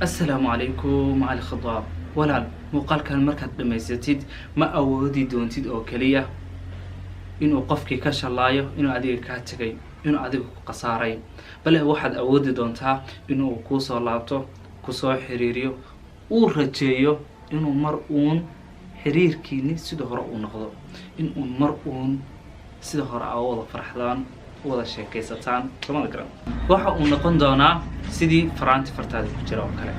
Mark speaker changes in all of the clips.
Speaker 1: السلام عليكم على الخضاب ولا مقال كان مركز دميستيد ما أودي دونتيد أو كلية إنه قفكي كشلايو إنه أديك كاتجي إنه أديك قصاري بل واحد أودي دونتها إنه كوسو لابتو كوسو حريريو ورجيو إنه مرؤون حرير كيني سيده هراء ونقضو إنه مرؤون سيده هراء وضع فرحان وضع شيء كيستان كما ذكرنا waxa uu noqon doonaa sidii faraanti fartaada ku jira oo kale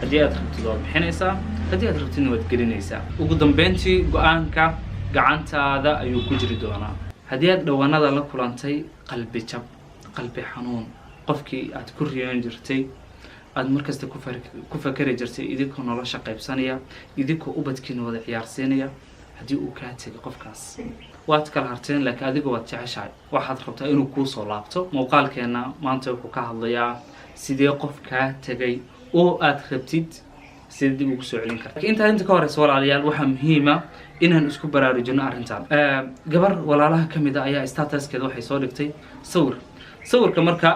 Speaker 1: hadii aad rabtid oo bixinaysa hadii aad rabtid waad gelinaysa ugu dambeyntii go'aanka gacantaada ayuu ku jiri doonaa hadii aad dhawaanada la kulantay qalbi jab qalbi xanuun qofkii aad ku riyoon jirtay aad markasta ku fakari jirtay idinku nolosha qaybsanaya idinku ubadkiina wada ciyaarsiinaya hadii uu ka tagay qofkaas waad kala harteen laakiin adigu waad jeceshahay waxaad rabtaa inuu ku soo laabto muuqaalkeena maanta wuxuu ka hadlayaa sidee qof ka tagay oo aad rabtid sidii ugu soo celin kartaa inta ka horeysa walaalayaal waxa muhiim ah inaan isku baraarujino arrintan gabar walaalaha kamid ah ayaa statuskeeda waxay soo dhigtay sawirka marka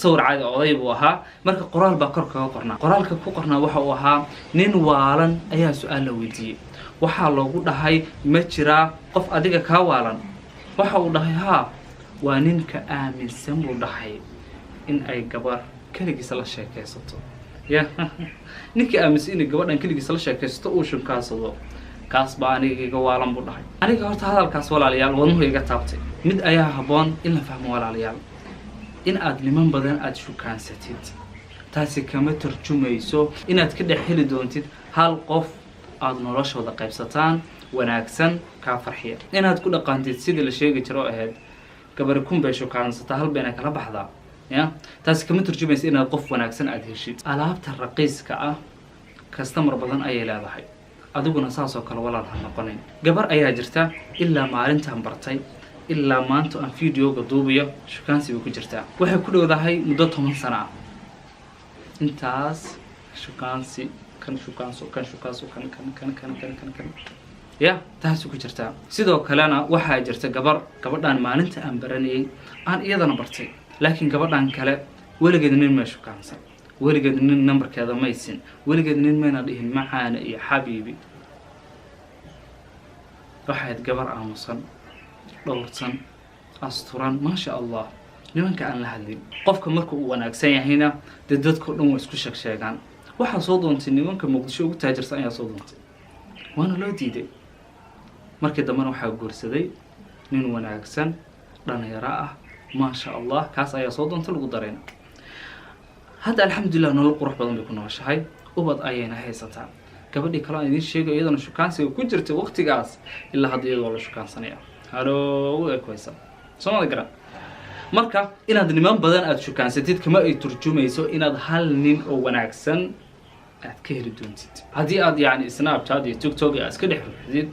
Speaker 1: sawir caadi oday buu ahaa marka qoraal baa kor kaga qornaa qoraalka ku qornaa waxa uu ahaa nin waalan ayaa su'aal la weydiiyay waxa loogu dhahay ma jira qof adiga ka waalan waxa uu dhahay ha waa ninka aaminsan buu dhahay in ay gabar kaligiisa la sheekaysato ninka aaminsan in gabadhan kaligiisa la sheekaysato uu shunkaasado kaas baa aniga waalan buu dhahay aniga horta hadalkaas walaalayaal wadnuhu iga taabtay mid ayaa haboon in la fahmo walaalayaal in aad niman badan aad shukaansatid taasi kama tarjumayso inaad ka dhaxili doontid hal qof aad noloshooda qaybsataan wanaagsan ka farxiya inaad ku dhaqantid sidii la sheegi jiro ahayd gabar kunbay shukaansata hal been kala baxda taasi kama tarjumayso inaad qof wanaagsan aad heshid alaabta raqiiska ah customer badan ayay leedahay adiguna saas oo kale walaal ha noqonin gabar ayaa jirta ilaa maalintan bartay ilaa maanta aan videoga duubayo shukaansiga ku jirta waxay ku dhowdahay muddo 10 sano ah intaas shukaansi kan ya taas ku jirta sidoo kalena waxa jirta gabadhan maalinta aan baranayay aan iyadana bartay laakiin gabadhan kale weligeed nin ma shukaansan weligeed nin numberkeeda ma aysan weligeed nin ma dhihin macaana iyo xabiibi waxaad gabar aamusan dhowrsan asturan ma sha Allah nimanka aan la hadlin qofka markuu uu wanaagsan yahayna dadku dhan way isku sheegaan waxa soo doontay nimanka Muqdisho ugu taajirsan ayaa soo doontay waana loo diiday markii dambana waxa guursaday nin wanaagsan dhalinyaro ah ma sha Allah kaas ayaa soo doontay lagu dareen hadda alxamdulillah nolol qurux badan bay ku nooshahay ubad ayayna haysataa gabadhii kale aan idin sheegay iyadana shukaansiga ku jirtay waqtigaas ilaa hadda iyadoo la shukaansanaya halo way koysa soo garan marka inaad niman badan aad shukaansatid kama ay turjumayso inaad hal nin oo wanaagsan aad ka heli doontid hadii aad yaani Snapchat iyo TikTok aad iska dhexruxdid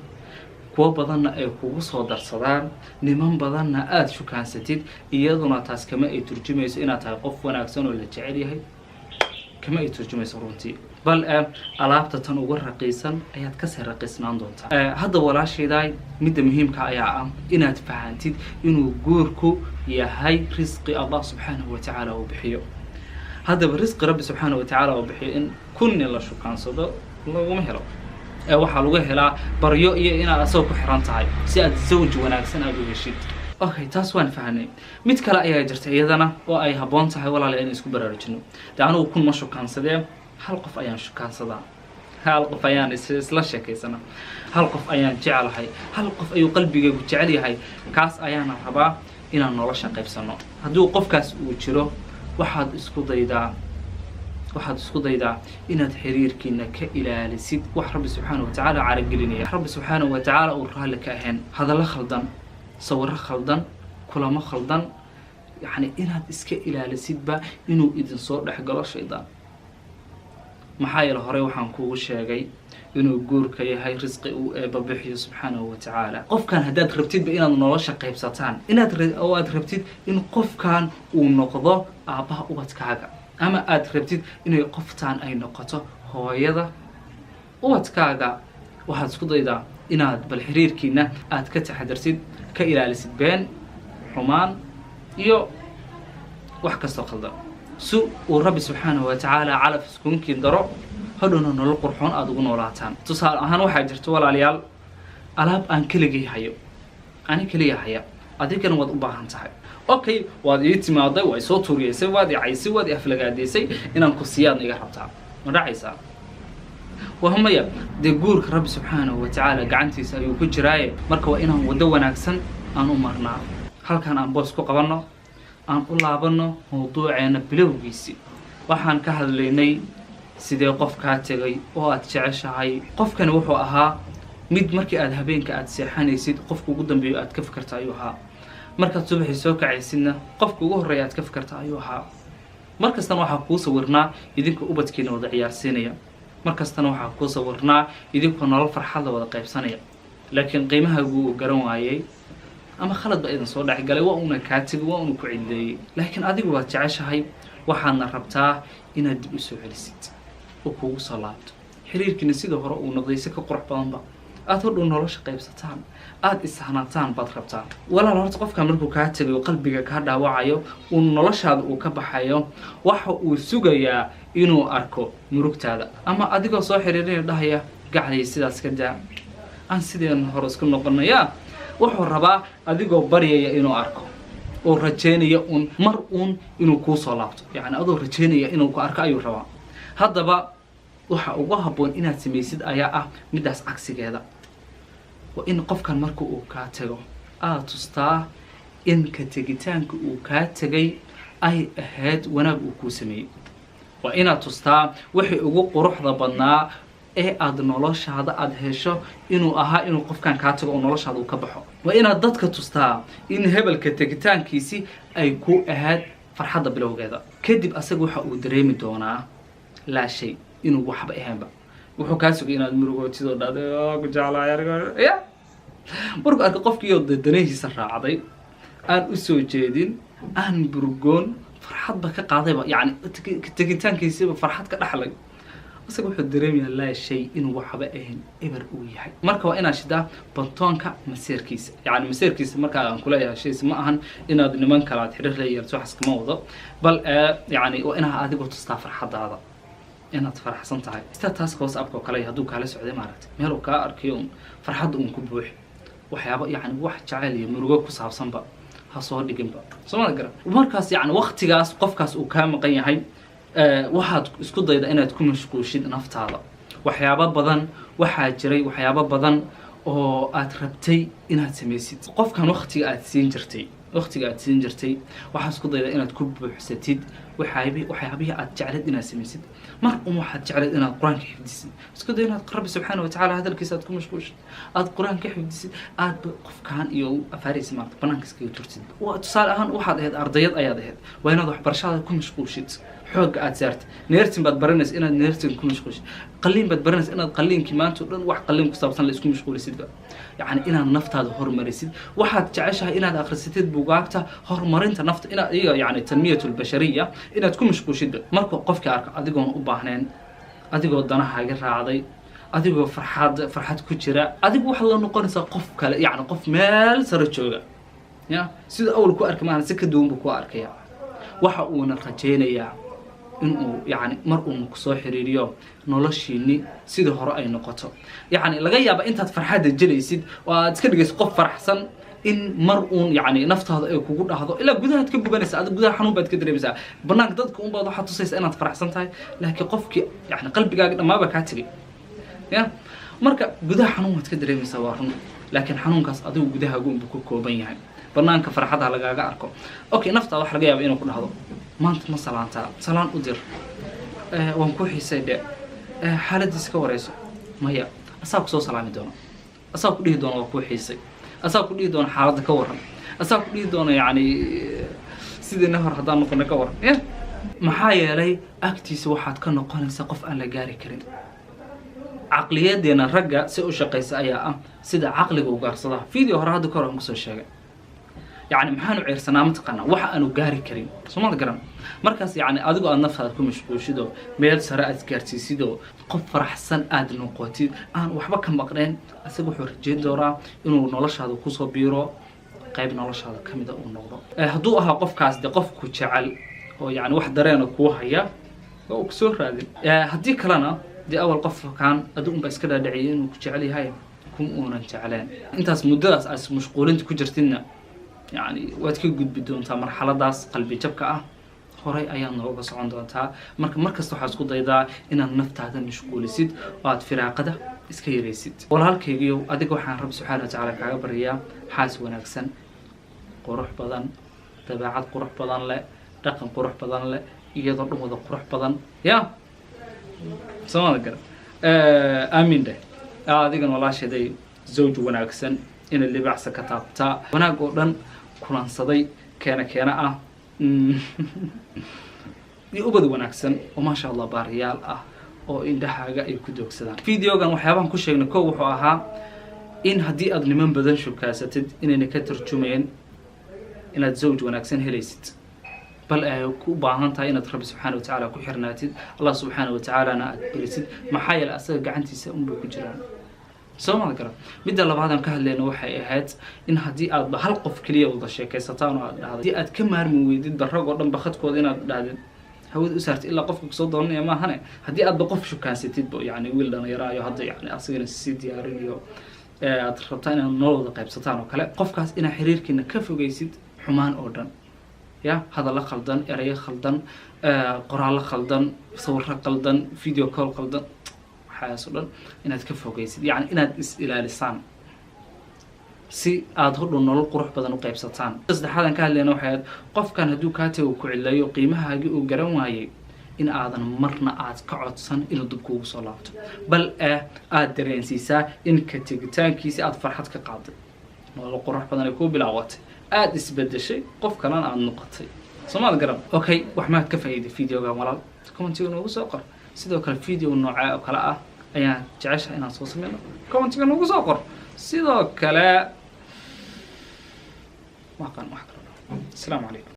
Speaker 1: kuwa badanna ay kugu soo darsadaan niman badanna aad shukaansatid iyaduna taas kama ay turjumayso inaad tahay qof wanaagsan oo la jecel yahay kama ay turjumayso runtii bal alaabta tan ugu raqiisan ayaad ka sii raqiisnaan doontaa hadda walaashayday midda muhiimka ayaa ah inaad fahantid inuu guurku yahay risqi Allah subhanahu wa ta'ala oo bixiyo هذا بالرزق رب سبحانه وتعالى وبحي إن كن لا شكان صدق الله ومهلا وحلو هلا بريو إن أسوق حران تعي سأد زوج وناكسن أبو يشيد أوكي تاسوان فهني متكلا أي جرت أيضنا وأي هبون تعي ولا لأن يسكو برارجنو دعنو كن ما شكان صدق حلقة أيام شكان صدق حلقة أيام إسلا شكي سنة حلقة أيام جعل هاي حلقة أي قلبي جعلي هاي كاس أيام هبا إن النورش قيب سنة هدو قف كاس وشرو waxaad isku daydaa inaad xiriirkiina ka ilaalisid wax Rabbi subhanahu wa ta'ala caarib gelinaya Rabbi subhanahu wa ta'ala uu raali ka ahayn hadalla khaldan sawir khaldan kulamo khaldan yani inaad iska ilaalisid ba inuu idin soo dhaxgalo shaydaan maxaa yeelay hore waxaan kuugu sheegay inuu guurka yahay risqi uu eebabixiyo subhanahu wa ta'ala qofkan hadaad rabtid ba inaad nolosha qaybsataan aad rabtid in qofkan uu noqdo aabaha ubadkaaga ama aad rabtid inay qoftaan ay noqoto hooyada ubadkaaga waxaad isku daydaa inaad bal xiriirkiina aad ka taxadarsid ka ilaalisid been xumaan iyo wax kasta khaldan سو ورب سبحانه وتعالى على فسكونك درو هدونا نول قرحون أدوغن ولاتان تصال أهان waxaa jirto walaalayaal alaab aan kaligay hayo ani kaliya haya adigana wad u baahan tahay okay waad ii timaaday way soo tuuriyeysay waad i caysay waad i aflagaadeysay inaan ku siyaad iga rabtaa ma dhacaysaa وهميا دي جورك رب سبحانه وتعالى قعنتي سأيو كجراي مركوا إنهم ودوا ناكسن أن أمرنا هل كان أن بوسكو قبلنا أن أولابنا موضوعنا بلو بيسي وحان كهذا ليني سيدي قف كاتغي واتشعشعي قف كان وحو أها ميد مركي أذهبين كأتسيحاني سيد قفكو قدام بيو أتكفكرت أيوها مركز صبحي سوكا عيسينا قفكو غهري أتكفكرت أيوها مركز تنوحا كوسا ورنا يدينكو أبتكينا وضعيار سينيا markastana waxaa ku sawirnaa idinku nolol farxad wada qaybsanaya laakiin qiimaha uu garan waayay ama khalad ba idan soo dhax galay waa una kaatib waa una ku ciideeyay laakiin adigu waad jeceshahay waxaadna rabtaa inaad dib u soo celisid oo kugu soo laabto xiriirkiina sida hore uu noqday si ka qurux badanba aad u nolosha qaybsataan aad isahanataan baad rabtaa walaal horta qofka markuu ka tagay qalbiga ka dhaawacayo uu noloshaada uu ka baxayo waxa uu sugayaa inuu arko murugtaada ama adigoo soo xiriirinaya dhahaya gacay sidaas ka daa aan sideen hore isku noqonaya wuxuu rabaa adigoo baryaya inuu arko oo rajeynaya mar inuu ku soo laabto yaani adoo rajeynaya inuu ku arko ayuu rabaa haddaba waxa ugu haboon inaad samaysid ayaa ah midaas cagsigeeda waa in qofkan markuu uu ka tago aad tustaa in ka tagitaanka uu ka tagay ay ahayd wanaag uu ku sameeyay waa inaad tustaa wixii ugu quruxda badnaa ee aad noloshaada aad hesho inuu ahaa inuu qofkan ka tago oo noloshaada uu ka baxo waa inaad dadka tustaa in hebelka tagitaankiisi ay ku ahayd farxadda bilowgeeda kadib asaga waxa uu dareemi doonaa la shay inuu waxba ahaanba wuxuu ka sugay inaad murugootid oo dhado ku jeclaa ya markuu arko qofkii oo dadanahiisa raacday aan u soo jeedin aan burgoon farxad ba ka qaadayba yaani tagitaankiisa farxad ka dhaxlay asaga wuxuu dareemayaa la shay inuu waxba ahayn eber uu yahay marka waa inaad shidaa bantoonka maseerkiisa yaani maseerkiisa marka aan kula yahay shay ma ahan inaad niman kala xiriir la yeelto wax kama wado bal yaani waa inaad adigu tustaa farxadaada inaad faraxsan tahay taas qoos abko kale haduu kala socday maaragtay meel uu ka arkayo farxad uu ku buux waxyaabo yaani wax jacayl iyo murugo ku saabsanba ha soo dhiginba Soomaali garan markaas yaani waqtigaas qofkaas uu ka maqan yahay waxaad isku dayda inaad ku mashquulshid naftaada waxyaabo badan waxa jiray waxyaabo badan oo aad rabtay inaad samaysid qofkan waqtiga aad siin jirtay waxa isku dayda inaad ku buuxsatid waxyaabihi aad jeclad inaad samaysid mar waxaad jeclad inaad quraanka xifdisid isku day inaad Rabbi subhanahu wa ta'ala hadalkiisa aad ku mashquulshid aad quraanka xifdisid aad qofkan iyo afariis maarta banaanka iska turtid waa tusaale ahaan waxaad ahayd ardayad ayaad ahayd waa inaad waxbarashada ku mashquulshid xoog aad saartid neertin baad baranaysaa inaad neertin ku mashquulshid qalliin baad baranaysaa inaad qalliinki maanta dhan wax qalliin ku saabsan la isku mashquulisid يعني إن النفط هذا هرمريسيد واحد تعيشها إن هذا أخرستيد بوقاكتا هرمرينتا نفط إن يعني التنمية البشرية إن تكون مش بوشيد مركو قفك أرك أديقون أباهنين أديقون دانها جرى عضي أديقون فرحات كتيرة أديقون واحد الله نقارنسا قفك يعني قف مال سرتشوجا يا سيد أول كو أرك معنا سكدون بكو أرك يا وحقونا الرجينا يا إنه يعني مرء مكسو حريريو نولشيني سيده هراء أي نقطة يعني لغاية بقى أنت فرحات الجليسيد وتكدقيس قف فرحسن إن مرء يعني نفط هذا كوكود هذا إلا جودها تكبو بنسا هذا جودها حنون بعد كده رمزها بناك ضدك بعض حطوا سيس أنا فرحسن تاي لكن قفك يعني قلبي قاعد ما بكاتري يا مركب جودها حنون تكده رمزها وارن لكن حنون كاس أدو جودها جون بكوكو بين يعني بناك فرحتها لقى أركو أوكي نفط هذا حرقية بينه كل هذا ما أنت مثلا أنت سلام أدير وانكوحي سيدة حالة ديسكوريسو ما هي أصاب صوص سلامي دونا أصاب كله دونا وانكوحي سي أصاب كله دونا حالة كورن أصاب كله دونا يعني سيدة نهر هذا نقولنا كورن محايا لي أكتيس واحد كان نقول سقف أنا جاري كريم عقليات دينا رجع سئو شقيس أيام سيدة عقلي وقار صلاح فيديو هذا كورن مصر شيء يعني محانو عيرسنا متقنا waxa aanu gaari karin Soomaali garan markaas yani adigu aad naftaada ku mashquulshido meel sare aad gaarsiisido qof faraxsan aad noqotid aan waxba ka maqneen asagu wuxuu rajeyn doonaa inuu noloshaada ku soo biiro qayb noloshaada kamid ah uu noqdo haduu aha qofkaas de qof ku jecel يعني واحد درينا كوهيا أو كسور هذه هدي كلنا دي أول قف كان أدوم بس كده دعيين وكجعلي هاي كم أونا جعلان أنت مدرس أس مشغولين تكجرتنا يعني وقتك جد بدون تا مرحلة داس قلبي جبكة horay ayaan nooga socon doontaa markasta waxaa isku daydaa inaad naftaada mashquulisid oo aad firaaqada iska yareysid walaalkaygiiyo adiga waxaan Rabbi subxaanahu wa ta'aala kaaga baryaa xaas wanaagsan qurux badan dabeecad qurux badan leh dhaqan qurux badan leh iyadoo dhumada qurux badan ya samada gar aamin de adigana walaashaday zawj wanaagsan in libacsa ka taabta wanaag oo dhan kulansaday keena ah يوبد وناكسن وما شاء الله باريال أو إن ده حاجة يكدوك سدان فيديو كان وحيابان كل شيء نكو وحوها إن هدي أدنى من بدن شو كاساتد إن نكتر جمعين إن الزوج وناكسن هليست بل كو باهان تا إن ربي سبحانه وتعالى كو حرناتد الله سبحانه وتعالى أنا أدبرسد ما حيل أسأل قعنتي سأم بكجران سوما ذكر بدأ الله بعدهم كهل لأنه وحي هاد إن هدي أد بحلقف كلية وضع شيء كيستان هذا دي أد كم هرم ويدد بالرق ورم بخدك ودينا هذا هو أسرت إلا قفك صدرني ما هنا هدي أد بقف شو كان ستيد يعني ويلنا يراي هذا يعني أصير السيد ياريو أتربطين النور ذا ستان وكلا قف كاس إن حرير كنا كيف وجيسيد حمان أردن يا هذا لا خلدن إريا خلدن قرآن لا خلدن صور خلدن فيديو كول خلدن حاسودن inaad ka fogeysid yani inaad is ilaalisaan si aad hor nolol qurux badan u qaybsataan saddexadan ka hadlayna waxay qofkan haduu ka tago ku cilayo qiimahaagi uu garan waayay in aadan marna aad ka codsan inuu dib kugu soo laabto bal aad dareensiisaa in ka tagitaankiisa aad farxad ka qaaday nolol qurux badan ay ku bilaawatay aad isbedeshay qof kalena aad noqotay Soomaal garab okay wax ma ka faa'iiday fiidiyoga walaal commentiga noogu soo qor sidoo kale fiidiyoo nooca oo kala ah ayaan jeceshahay inaan soo sameeyo commentiga noogu soo qor sidoo kale ma qan wax kale assalaamu calaykum